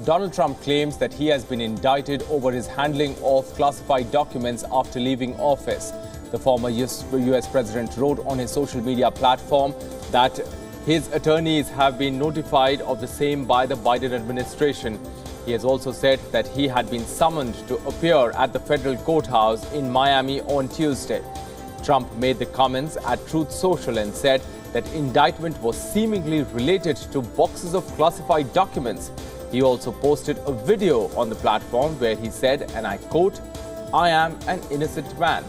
Donald Trump claims that he has been indicted over his handling of classified documents after leaving office. The former US president wrote on his social media platform that his attorneys have been notified of the same by the Biden administration. He has also said that he had been summoned to appear at the federal courthouse in Miami on Tuesday. Trump made the comments at Truth Social and said that indictment was seemingly related to boxes of classified documents. He also posted a video on the platform where he said, and I quote, "I am an innocent man."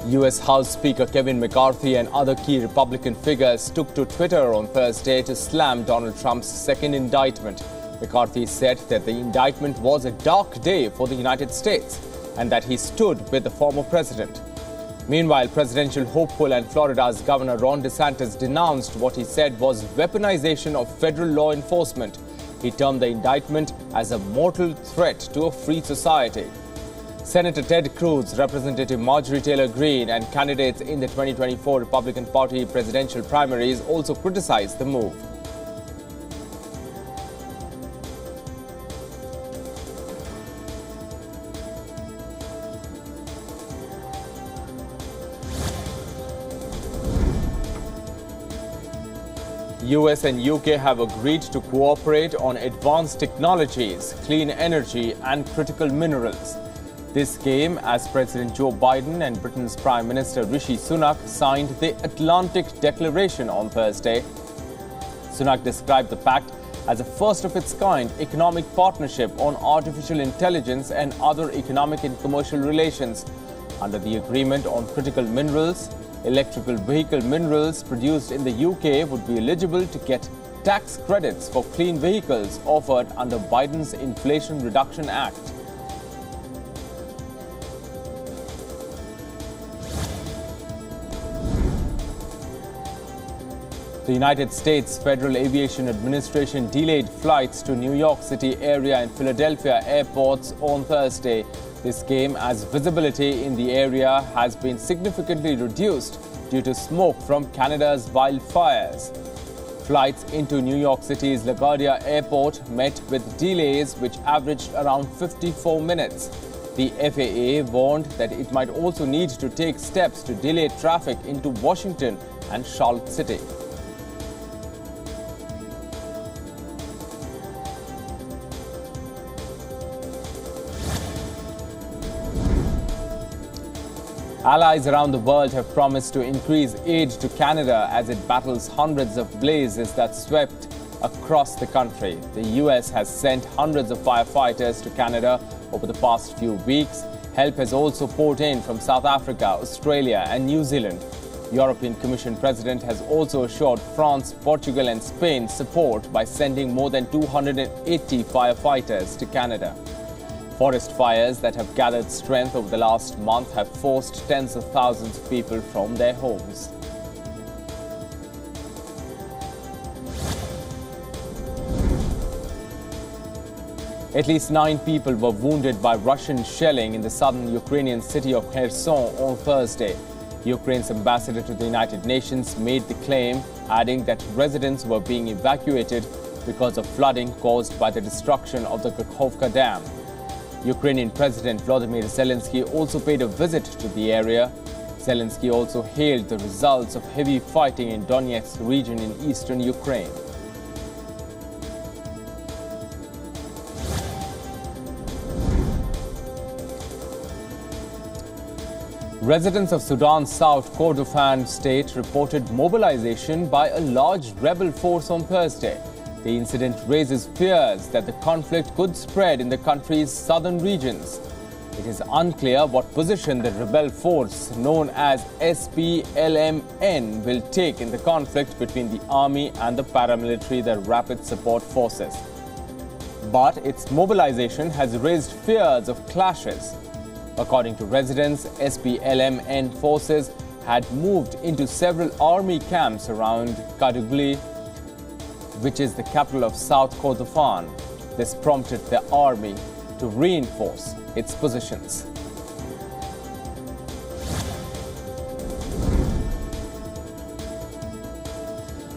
US House Speaker Kevin McCarthy and other key Republican figures took to Twitter on Thursday to slam Donald Trump's second indictment. McCarthy said that the indictment was a dark day for the United States and that he stood with the former president. Meanwhile, presidential hopeful and Florida's Governor Ron DeSantis denounced what he said was weaponization of federal law enforcement. He termed the indictment as a mortal threat to a free society. Senator Ted Cruz, Representative Marjorie Taylor Greene, and candidates in the 2024 Republican Party presidential primaries also criticized the move. US and UK have agreed to cooperate on advanced technologies, clean energy, and critical minerals. This came as President Joe Biden and Britain's Prime Minister Rishi Sunak signed the Atlantic Declaration on Thursday. Sunak described the pact as a first-of-its-kind economic partnership on artificial intelligence and other economic and commercial relations. Under the agreement on critical minerals, electrical vehicle minerals produced in the UK would be eligible to get tax credits for clean vehicles offered under Biden's Inflation Reduction Act. The United States Federal Aviation Administration delayed flights to New York City area and Philadelphia airports on Thursday. This came as visibility in the area has been significantly reduced due to smoke from Canada's wildfires. Flights into New York City's LaGuardia Airport met with delays which averaged around 54 minutes. The FAA warned that it might also need to take steps to delay traffic into Washington and Charlotte City. Allies around the world have promised to increase aid to Canada as it battles hundreds of blazes that swept across the country. The US has sent hundreds of firefighters to Canada over the past few weeks. Help has also poured in from South Africa, Australia and New Zealand. European Commission President has also assured France, Portugal and Spain support by sending more than 280 firefighters to Canada. Forest fires that have gathered strength over the last month have forced tens of thousands of people from their homes. At least 9 people were wounded by Russian shelling in the southern Ukrainian city of Kherson on Thursday. Ukraine's ambassador to the United Nations made the claim, adding that residents were being evacuated because of flooding caused by the destruction of the Kakhovka Dam. Ukrainian President Volodymyr Zelensky also paid a visit to the area. Zelensky also hailed the results of heavy fighting in Donetsk region in eastern Ukraine. Residents of Sudan's South Kordofan state reported mobilization by a large rebel force on Thursday. The incident raises fears that the conflict could spread in the country's southern regions. It is unclear what position the rebel force known as SPLMN will take in the conflict between the army and the paramilitary, the Rapid Support Forces. But its mobilization has raised fears of clashes. According to residents, SPLMN forces had moved into several army camps around Kadugli, which is the capital of South Kordofan. This prompted the army to reinforce its positions.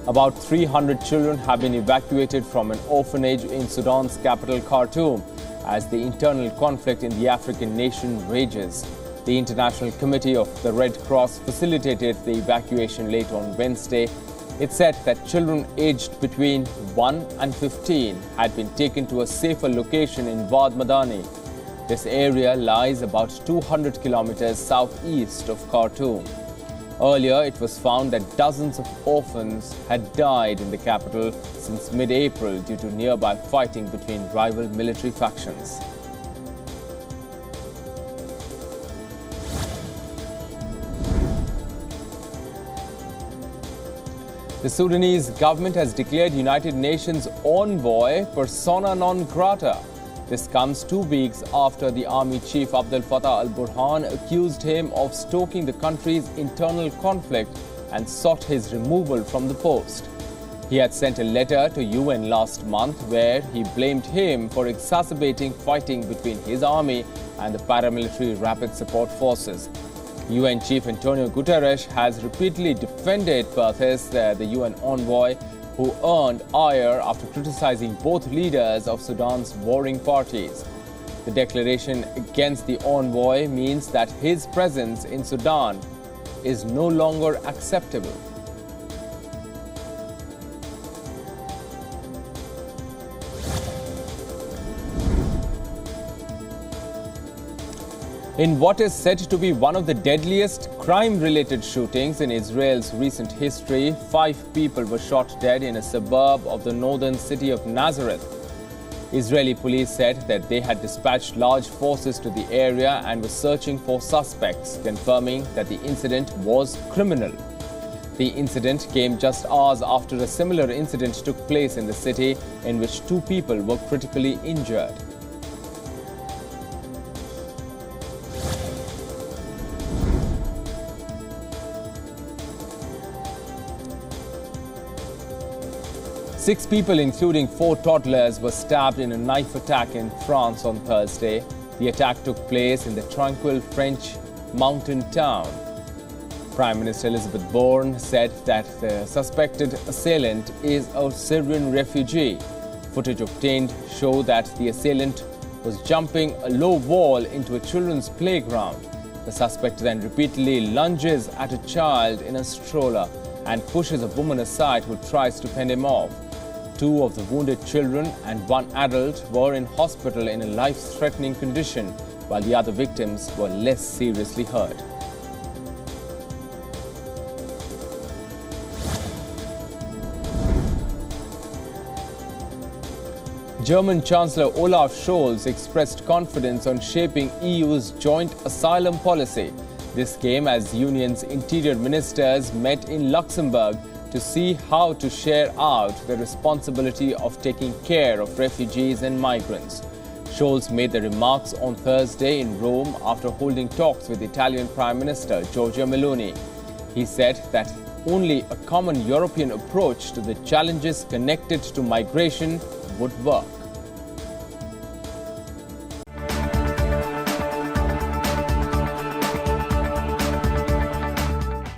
About 300 children have been evacuated from an orphanage in Sudan's capital, Khartoum, as the internal conflict in the African nation rages. The International Committee of the Red Cross facilitated the evacuation late on Wednesday. It said that children aged between 1 and 15 had been taken to a safer location in Wad Madani. This area lies about 200 kilometers southeast of Khartoum. Earlier, it was found that dozens of orphans had died in the capital since mid-April due to nearby fighting between rival military factions. The Sudanese government has declared United Nations envoy persona non grata. This comes 2 weeks after the army chief Abdel Fattah al-Burhan accused him of stoking the country's internal conflict and sought his removal from the post. He had sent a letter to UN last month where he blamed him for exacerbating fighting between his army and the paramilitary Rapid Support Forces. UN Chief Antonio Guterres has repeatedly defended Perthes, the UN envoy, who earned ire after criticizing both leaders of Sudan's warring parties. The declaration against the envoy means that his presence in Sudan is no longer acceptable. In what is said to be one of the deadliest crime-related shootings in Israel's recent history, 5 people were shot dead in a suburb of the northern city of Nazareth. Israeli police said that they had dispatched large forces to the area and were searching for suspects, confirming that the incident was criminal. The incident came just hours after a similar incident took place in the city in which 2 people were critically injured. Six people, including 4 toddlers, were stabbed in a knife attack in France on Thursday. The attack took place in the tranquil French mountain town. Prime Minister Elizabeth Borne said that the suspected assailant is a Syrian refugee. Footage obtained showed that the assailant was jumping a low wall into a children's playground. The suspect then repeatedly lunges at a child in a stroller and pushes a woman aside who tries to fend him off. 2 of the wounded children and 1 adult were in hospital in a life-threatening condition, while the other victims were less seriously hurt. German Chancellor Olaf Scholz expressed confidence on shaping EU's joint asylum policy. This came as the Union's interior ministers met in Luxembourg to see how to share out the responsibility of taking care of refugees and migrants. Scholz made the remarks on Thursday in Rome after holding talks with Italian Prime Minister Giorgia Meloni. He said that only a common European approach to the challenges connected to migration would work.